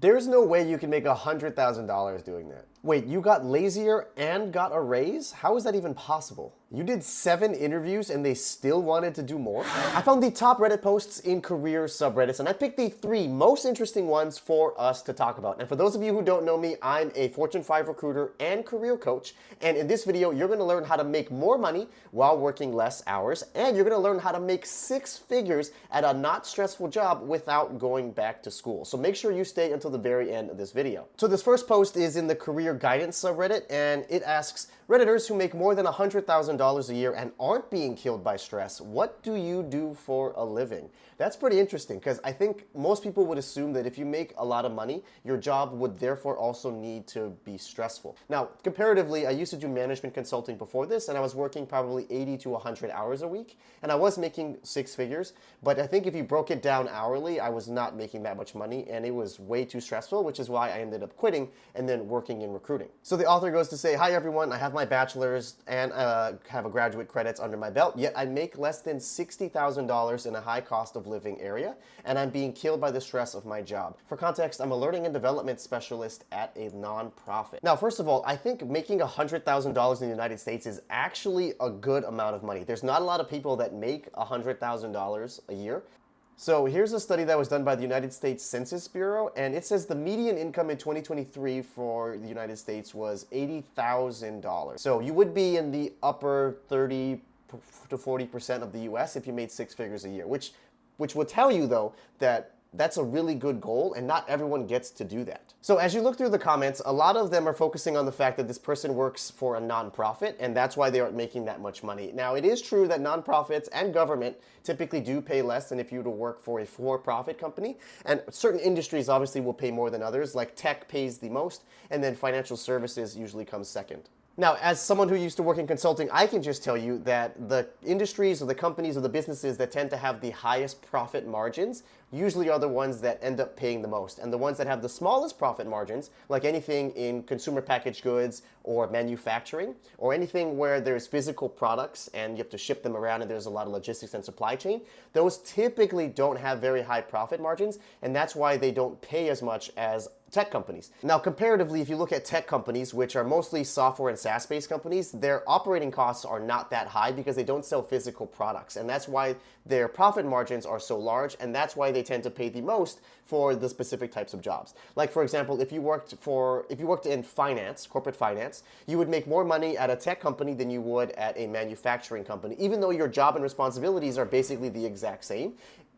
There's no way you can make $100,000 doing that. Wait, you got lazier and got a raise? How is that even possible? You did 7 interviews and they still wanted to do more? I found the top Reddit posts in career subreddits and I picked the 3 most interesting ones for us to talk about. And for those of you who don't know me, I'm a Fortune 5 recruiter and career coach. And in this video, you're gonna learn how to make more money while working less hours. And you're gonna learn how to make 6 figures at a not stressful job without going back to school. So make sure you stay until the very end of this video. So this first post is in the career guidance subreddit and it asks, Redditors who make more than $100,000 a year and aren't being killed by stress, what do you do for a living? That's pretty interesting because I think most people would assume that if you make a lot of money, your job would therefore also need to be stressful. Now, comparatively, I used to do management consulting before this and I was working probably 80 to 100 hours a week and I was making 6 figures, but I think if you broke it down hourly, I was not making that much money and it was way too stressful, which is why I ended up quitting and then working in recruiting. So the author goes to say, hi everyone, I have my bachelor's and have a graduate credits under my belt, yet I make less than $60,000 in a high cost of living area, and I'm being killed by the stress of my job. For context, I'm a learning and development specialist at a nonprofit. Now, first of all, I think making $100,000 in the United States is actually a good amount of money. There's not a lot of people that make $100,000 a year. So here's a study that was done by the United States Census Bureau, and it says the median income in 2023 for the United States was $80,000. So you would be in the upper 30 to 40% of the US if you made 6 figures a year, which would tell you though that that's a really good goal and not everyone gets to do that. So as you look through the comments, a lot of them are focusing on the fact that this person works for a nonprofit and that's why they aren't making that much money. Now it is true that nonprofits and government typically do pay less than if you were to work for a for-profit company, and certain industries obviously will pay more than others, like tech pays the most and then financial services usually comes second. Now, as someone who used to work in consulting, I can just tell you that the industries or the companies or the businesses that tend to have the highest profit margins usually are the ones that end up paying the most. And the ones that have the smallest profit margins, like anything in consumer packaged goods or manufacturing, or anything where there's physical products and you have to ship them around and there's a lot of logistics and supply chain, those typically don't have very high profit margins, and that's why they don't pay as much as tech companies. Now, comparatively, if you look at tech companies, which are mostly software and SaaS-based companies, their operating costs are not that high because they don't sell physical products. And that's why their profit margins are so large, and that's why they tend to pay the most for the specific types of jobs. Like, for example, if you worked in finance, corporate finance, you would make more money at a tech company than you would at a manufacturing company, even though your job and responsibilities are basically the exact same.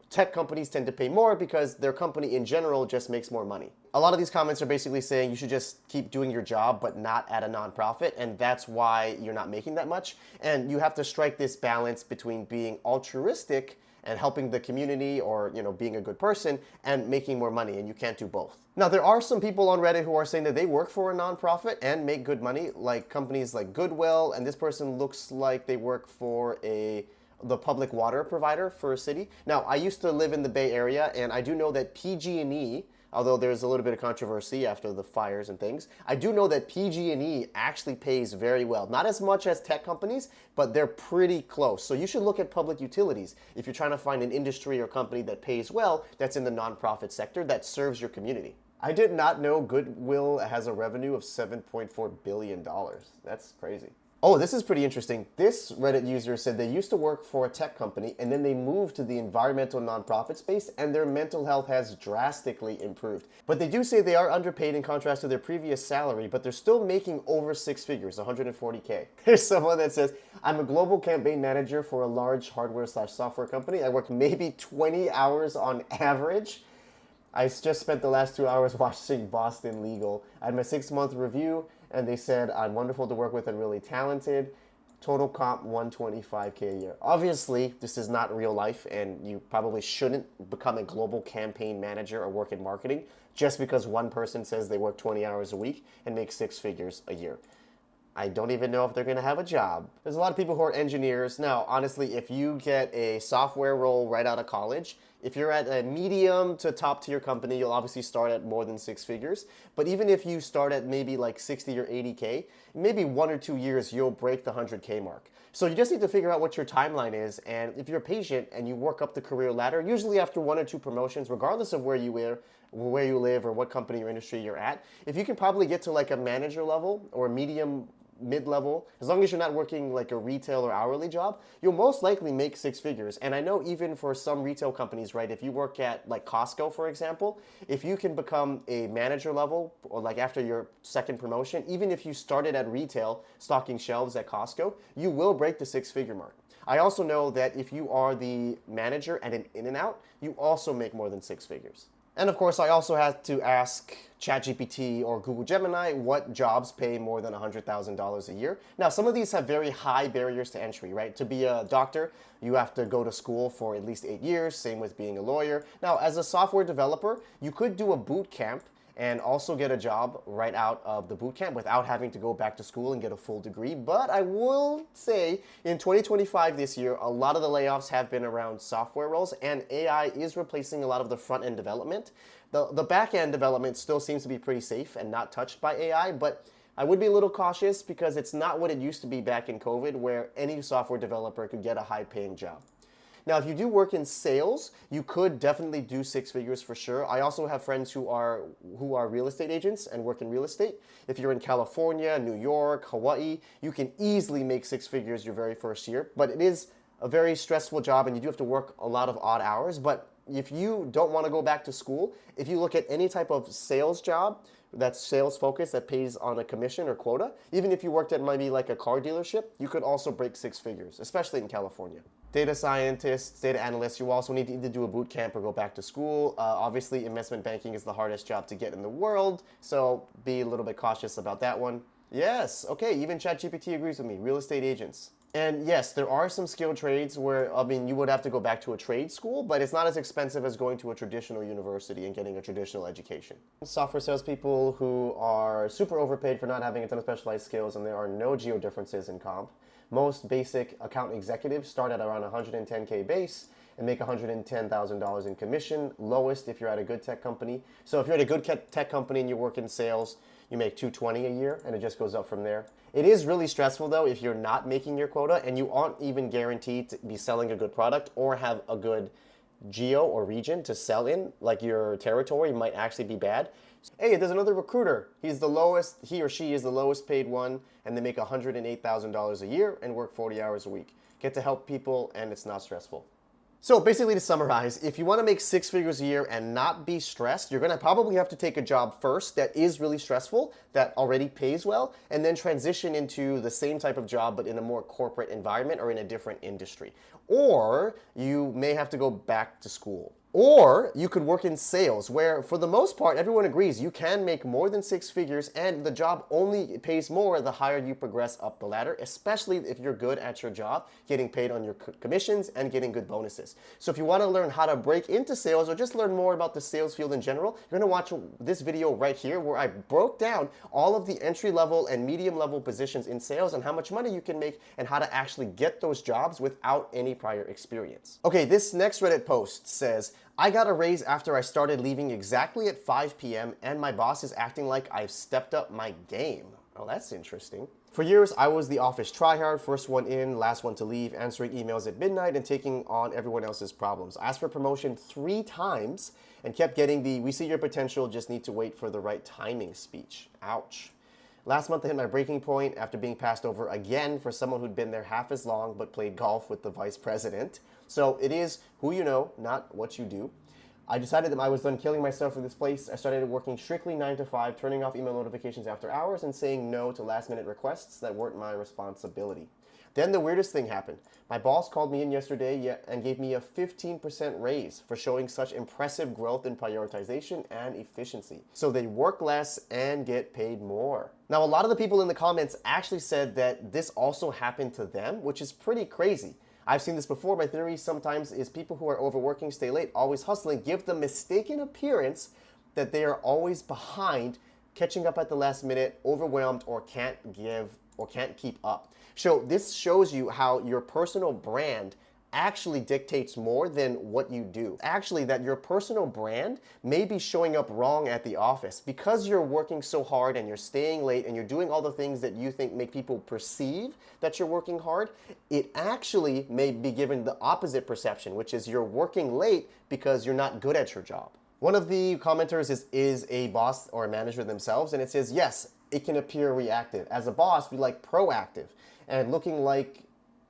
Tech companies tend to pay more because their company in general just makes more money. A lot of these comments are basically saying you should just keep doing your job but not at a nonprofit, and that's why you're not making that much. And you have to strike this balance between being altruistic and helping the community, or being a good person, and making more money, and you can't do both. Now, there are some people on Reddit who are saying that they work for a nonprofit and make good money, like companies like Goodwill, and this person looks like they work for the public water provider for a city. Now, I used to live in the Bay Area, and I do know that PG&E, although there's a little bit of controversy after the fires and things, I do know that PG&E actually pays very well. Not as much as tech companies, but they're pretty close. So you should look at public utilities if you're trying to find an industry or company that pays well, that's in the nonprofit sector, that serves your community. I did not know Goodwill has a revenue of $7.4 billion. That's crazy. Oh, this is pretty interesting. This Reddit user said they used to work for a tech company and then they moved to the environmental nonprofit space and their mental health has drastically improved. But they do say they are underpaid in contrast to their previous salary, but they're still making over 6 figures, 140K. There's someone that says, I'm a global campaign manager for a large hardware/software company. I work maybe 20 hours on average. I just spent the last 2 hours watching Boston Legal. I had my 6-month review, and they said I'm wonderful to work with and really talented. Total comp 125K a year. Obviously, this is not real life, and you probably shouldn't become a global campaign manager or work in marketing just because one person says they work 20 hours a week and make 6 figures a year. I don't even know if they're gonna have a job. There's a lot of people who are engineers. Now, honestly, if you get a software role right out of college, If you're at a medium to top tier company, you'll obviously start at more than 6 figures. But even if you start at maybe like 60 or 80K, maybe 1 or 2 years, you'll break the 100K mark. So you just need to figure out what your timeline is. And if you're patient and you work up the career ladder, usually after 1 or 2 promotions, regardless of where you live or what company or industry you're at, if you can probably get to like a manager level or a medium mid-level, as long as you're not working like a retail or hourly job, you'll most likely make 6 figures. And I know even for some retail companies, right, if you work at like Costco, for example, if you can become a manager level or like after your second promotion, even if you started at retail stocking shelves at Costco, you will break the 6 figure mark. I also know that if you are the manager at an In-N-Out, you also make more than 6 figures. And of course, I also had to ask ChatGPT or Google Gemini what jobs pay more than $100,000 a year. Now, some of these have very high barriers to entry, right? To be a doctor, you have to go to school for at least 8 years, same with being a lawyer. Now, as a software developer, you could do a boot camp and also get a job right out of the boot camp without having to go back to school and get a full degree. But I will say in 2025 this year, a lot of the layoffs have been around software roles, and AI is replacing a lot of the front-end development. The back-end development still seems to be pretty safe and not touched by AI, but I would be a little cautious because it's not what it used to be back in COVID, where any software developer could get a high-paying job. Now, if you do work in sales, you could definitely do 6 figures for sure. I also have friends who are real estate agents and work in real estate. If you're in California, New York, Hawaii, you can easily make 6 figures your very first year. But it is a very stressful job, and you do have to work a lot of odd hours. But if you don't want to go back to school, if you look at any type of sales job that's sales focused that pays on a commission or quota, even if you worked at maybe like a car dealership, you could also break 6 figures, especially in California. Data scientists, data analysts, you also need to either do a boot camp or go back to school. Obviously, investment banking is the hardest job to get in the world, so be a little bit cautious about that one. Yes, okay, even ChatGPT agrees with me, real estate agents. And yes, there are some skilled trades where, I mean, you would have to go back to a trade school, but it's not as expensive as going to a traditional university and getting a traditional education. Software salespeople who are super overpaid for not having a ton of specialized skills, and there are no geo differences in comp. Most basic account executives start at around 110K base and make $110,000 in commission, lowest if you're at a good tech company. So if you're at a good tech company and you work in sales, you make $220 a year, and it just goes up from there. It is really stressful though if you're not making your quota and you aren't even guaranteed to be selling a good product or have a good geo or region to sell in, like your territory might actually be bad. Hey, there's another recruiter. He or she is the lowest paid one, and they make $108,000 a year and work 40 hours a week. Get to help people, and it's not stressful. So basically, to summarize, if you want to make 6 figures a year and not be stressed, you're going to probably have to take a job first that is really stressful, that already pays well, and then transition into the same type of job but in a more corporate environment or in a different industry. Or you may have to go back to school. Or you could work in sales, where for the most part, everyone agrees you can make more than 6 figures, and the job only pays more the higher you progress up the ladder, especially if you're good at your job, getting paid on your commissions and getting good bonuses. So if you want to learn how to break into sales or just learn more about the sales field in general, you're going to watch this video right here where I broke down all of the entry level and medium level positions in sales and how much money you can make and how to actually get those jobs without any prior experience. Okay, this next Reddit post says, I got a raise after I started leaving exactly at 5 p.m. and my boss is acting like I've stepped up my game. Oh, that's interesting. For years, I was the office tryhard, first one in, last one to leave, answering emails at midnight and taking on everyone else's problems. I asked for promotion 3 times and kept getting the "we see your potential, just need to wait for the right timing" speech. Ouch. Last month I hit my breaking point after being passed over again for someone who'd been there half as long but played golf with the vice president. So it is who you know, not what you do. I decided that I was done killing myself for this place. I started working strictly 9 to 5, turning off email notifications after hours and saying no to last minute requests that weren't my responsibility. Then the weirdest thing happened. My boss called me in yesterday and gave me a 15% raise for showing such impressive growth in prioritization and efficiency. So they work less and get paid more. Now, a lot of the people in the comments actually said that this also happened to them, which is pretty crazy. I've seen this before. My theory sometimes is people who are overworking, stay late, always hustling, give the mistaken appearance that they are always behind, catching up at the last minute, overwhelmed, or can't keep up. So this shows you how your personal brand actually dictates more than what you do. Actually, that your personal brand may be showing up wrong at the office because you're working so hard and you're staying late and you're doing all the things that you think make people perceive that you're working hard. It actually may be given the opposite perception, which is you're working late because you're not good at your job. One of the commenters is a boss or a manager themselves, and it says, yes, it can appear reactive. As a boss, we like proactive and looking like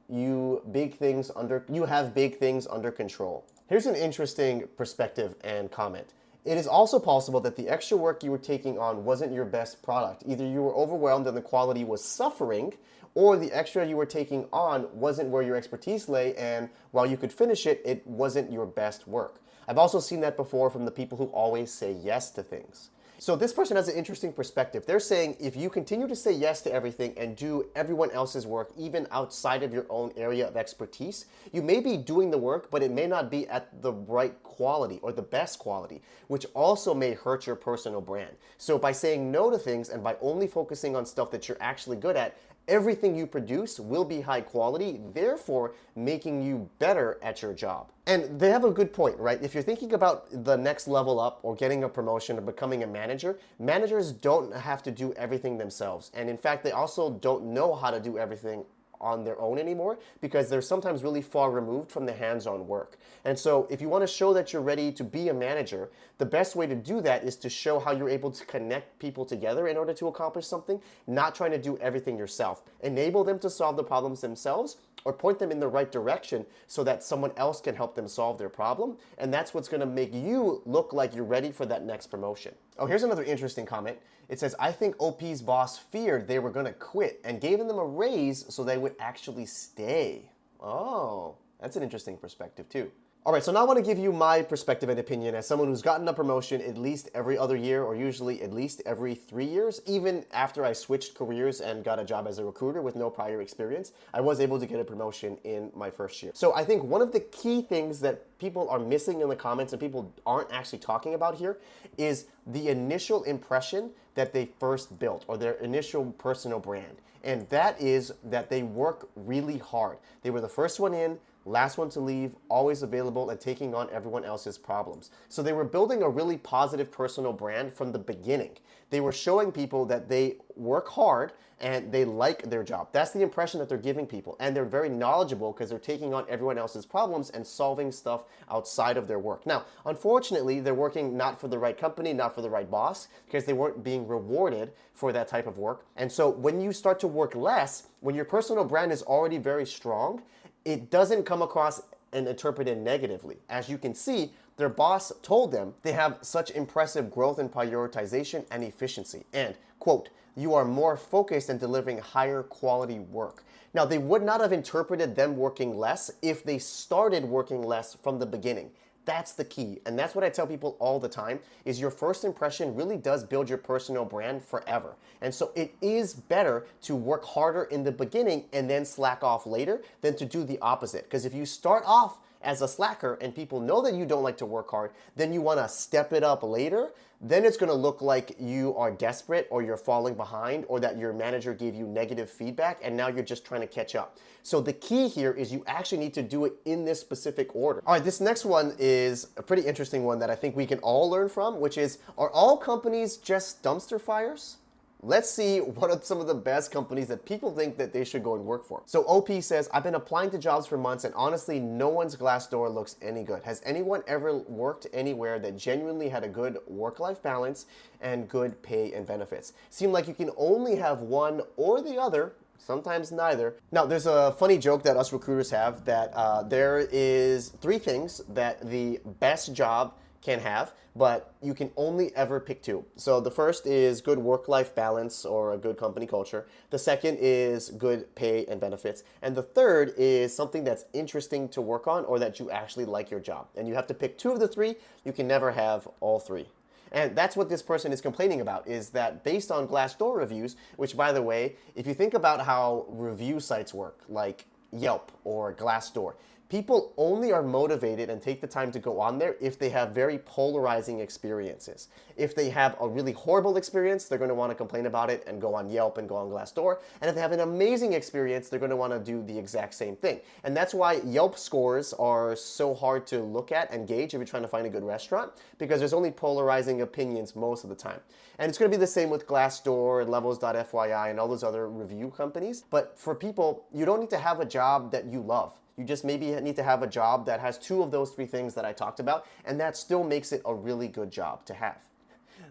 you have big things under control. Here's an interesting perspective and comment. It is also possible that the extra work you were taking on wasn't your best product. Either you were overwhelmed and the quality was suffering, or the extra you were taking on wasn't where your expertise lay, and while you could finish it, it wasn't your best work. I've also seen that before from the people who always say yes to things. So this person has an interesting perspective. They're saying if you continue to say yes to everything and do everyone else's work, even outside of your own area of expertise, you may be doing the work, but it may not be at the right quality or the best quality, which also may hurt your personal brand. So by saying no to things and by only focusing on stuff that you're actually good at, everything you produce will be high quality, therefore making you better at your job. And they have a good point, right? If you're thinking about the next level up or getting a promotion or becoming a manager, managers don't have to do everything themselves. And in fact, they also don't know how to do everything on their own anymore because they're sometimes really far removed from the hands-on work. And so if you want to show that you're ready to be a manager, the best way to do that is to show how you're able to connect people together in order to accomplish something, not trying to do everything yourself. Enable them to solve the problems themselves or point them in the right direction so that someone else can help them solve their problem. And that's what's going to make you look like you're ready for that next promotion. Oh, here's another interesting comment. It says, I think OP's boss feared they were going to quit and gave them a raise so they would actually stay. Oh, that's an interesting perspective too. All right, so now I want to give you my perspective and opinion as someone who's gotten a promotion at least every other year or usually at least every 3 years. Even after I switched careers and got a job as a recruiter with no prior experience, I was able to get a promotion in my first year. So I think one of the key things that people are missing in the comments and people aren't actually talking about here is the initial impression that they first built or their initial personal brand. And that is that they work really hard. They were the first one in, last one to leave, always available and taking on everyone else's problems. So they were building a really positive personal brand from the beginning. They were showing people that they work hard and they like their job. That's the impression that they're giving people. And they're very knowledgeable because they're taking on everyone else's problems and solving stuff outside of their work. Now, unfortunately, they're working not for the right company, not for the right boss, because they weren't being rewarded for that type of work. And so when you start to work less, when your personal brand is already very strong, it doesn't come across and interpreted negatively. As you can see, their boss told them they have such impressive growth in prioritization and efficiency. And, quote, you are more focused and delivering higher quality work. Now, they would not have interpreted them working less if they started working less from the beginning. That's the key. And that's what I tell people all the time is your first impression really does build your personal brand forever. And so it is better to work harder in the beginning and then slack off later than to do the opposite. Because if you start off as a slacker and people know that you don't like to work hard, then you want to step it up later, then it's going to look like you are desperate or you're falling behind or that your manager gave you negative feedback and now you're just trying to catch up. So the key here is you actually need to do it in this specific order. All right, this next one is a pretty interesting one that I think we can all learn from, which is, are all companies just dumpster fires? Let's see what are some of the best companies that people think that they should go and work for. So OP says, I've been applying to jobs for months and honestly, no one's Glassdoor looks any good. Has anyone ever worked anywhere that genuinely had a good work-life balance and good pay and benefits? Seem like you can only have one or the other, sometimes neither. Now, there's a funny joke that us recruiters have that there is 3 things that the best job can have, but you can only ever pick 2. So the first is good work-life balance or a good company culture. The second is good pay and benefits. And the third is something that's interesting to work on or that you actually like your job. And you have to pick 2 of the 3. You can never have all 3. And that's what this person is complaining about, is that based on Glassdoor reviews, which by the way, if you think about how review sites work, like Yelp or Glassdoor, People only are motivated and take the time to go on there if they have very polarizing experiences. If they have a really horrible experience, they're going to want to complain about it and go on Yelp and go on Glassdoor. And if they have an amazing experience, they're going to want to do the exact same thing. And that's why Yelp scores are so hard to look at and gauge if you're trying to find a good restaurant, because there's only polarizing opinions most of the time. And it's going to be the same with Glassdoor and Levels.fyi and all those other review companies. But for people, you don't need to have a job that you love. You just maybe need to have a job that has two of those three things that I talked about, and that still makes it a really good job to have.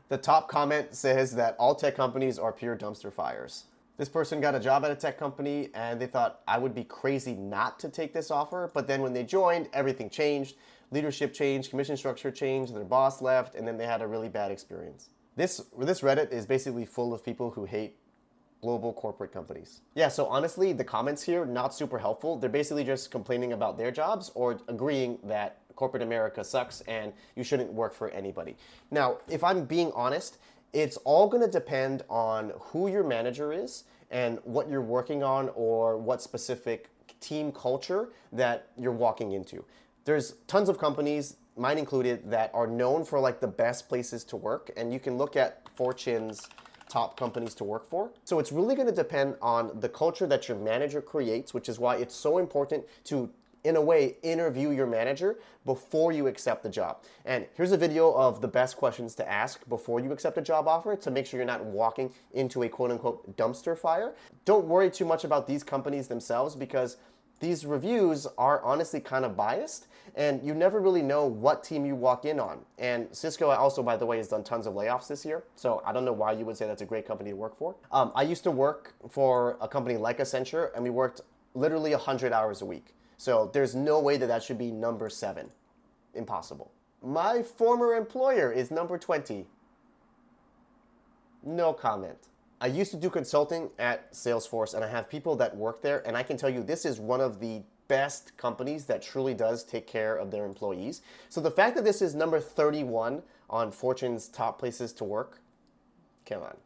The top comment says that all tech companies are pure dumpster fires. This person got a job at a tech company and they thought I would be crazy not to take this offer, but then when they joined, everything changed. Leadership changed, commission structure changed, their boss left, and then they had a really bad experience. This Reddit is basically full of people who hate global corporate companies. Yeah, so honestly, the comments here, not super helpful. They're basically just complaining about their jobs or agreeing that corporate America sucks and you shouldn't work for anybody. Now, if I'm being honest, it's all gonna depend on who your manager is and what you're working on or what specific team culture that you're walking into. There's tons of companies, mine included, that are known for like the best places to work, and you can look at Fortune's top companies to work for. So it's really going to depend on the culture that your manager creates, which is why it's so important to, in a way, interview your manager before you accept the job. And here's a video of the best questions to ask before you accept a job offer to make sure you're not walking into a quote-unquote dumpster fire. Don't worry too much about these companies themselves, because these reviews are honestly kind of biased, and you never really know what team you walk in on. And Cisco also, by the way, has done tons of layoffs this year, so I don't know why you would say that's a great company to work for. I used to work for a company like Accenture, and we worked literally 100 hours a week. So there's no way that that should be number 7. Impossible. My former employer is number 20. No comment. I used to do consulting at Salesforce, and I have people that work there, and I can tell you this is one of the best companies that truly does take care of their employees. So the fact that this is number 31 on Fortune's top places to work, come on.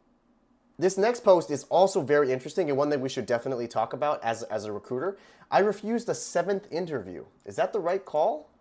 This next post is also very interesting and one that we should definitely talk about as a recruiter. I refused a 7th interview. Is that the right call?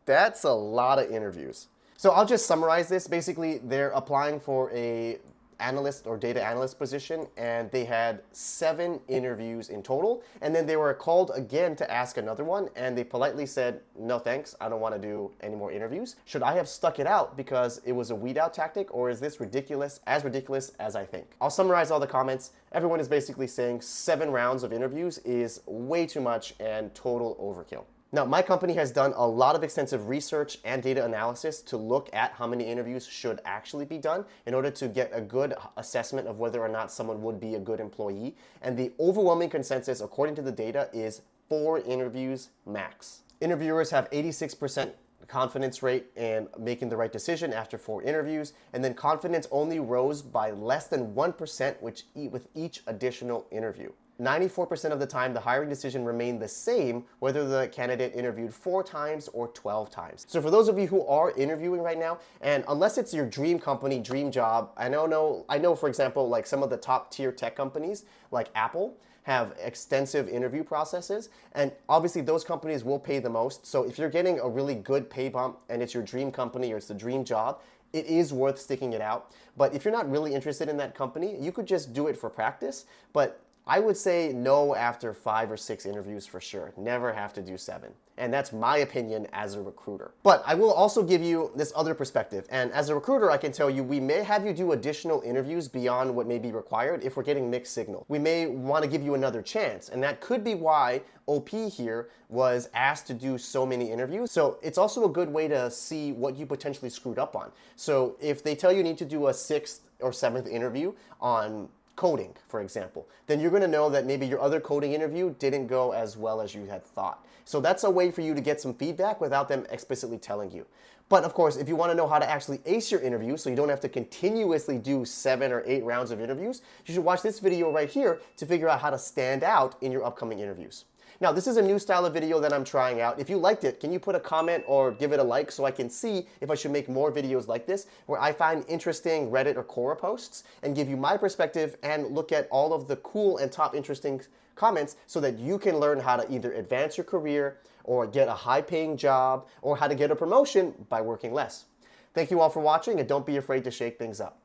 That's a lot of interviews. So I'll just summarize this. Basically, they're applying for a analyst or data analyst position, and they had 7 interviews in total, and then they were called again to ask another one, and they politely said, no thanks, I don't want to do any more interviews. Should I have stuck it out because it was a weed out tactic, or is this ridiculous as I think? I'll summarize all the comments. Everyone is basically saying 7 rounds of interviews is way too much and total overkill. Now, my company has done a lot of extensive research and data analysis to look at how many interviews should actually be done in order to get a good assessment of whether or not someone would be a good employee. And the overwhelming consensus, according to the data, is 4 interviews max. Interviewers have 86% confidence rate in making the right decision after 4 interviews, and then confidence only rose by less than 1% with each additional interview. 94% of the time, the hiring decision remained the same whether the candidate interviewed 4 times or 12 times. So for those of you who are interviewing right now, and unless it's your dream company, dream job, I know for example, like some of the top tier tech companies like Apple have extensive interview processes, and obviously those companies will pay the most. So if you're getting a really good pay bump and it's your dream company or it's the dream job, it is worth sticking it out. But if you're not really interested in that company, you could just do it for practice. But I would say no after 5 or 6 interviews for sure. Never have to do 7. And that's my opinion as a recruiter. But I will also give you this other perspective. And as a recruiter, I can tell you we may have you do additional interviews beyond what may be required if we're getting mixed signal. We may want to give you another chance. And that could be why OP here was asked to do so many interviews. So it's also a good way to see what you potentially screwed up on. So if they tell you need to do a 6th or 7th interview on coding, for example, then you're going to know that maybe your other coding interview didn't go as well as you had thought. So that's a way for you to get some feedback without them explicitly telling you. But of course, if you want to know how to actually ace your interview so you don't have to continuously do 7 or 8 rounds of interviews, you should watch this video right here to figure out how to stand out in your upcoming interviews. Now, this is a new style of video that I'm trying out. If you liked it, can you put a comment or give it a like so I can see if I should make more videos like this, where I find interesting Reddit or Quora posts and give you my perspective and look at all of the cool and top interesting comments so that you can learn how to either advance your career or get a high-paying job or how to get a promotion by working less. Thank you all for watching, and don't be afraid to shake things up.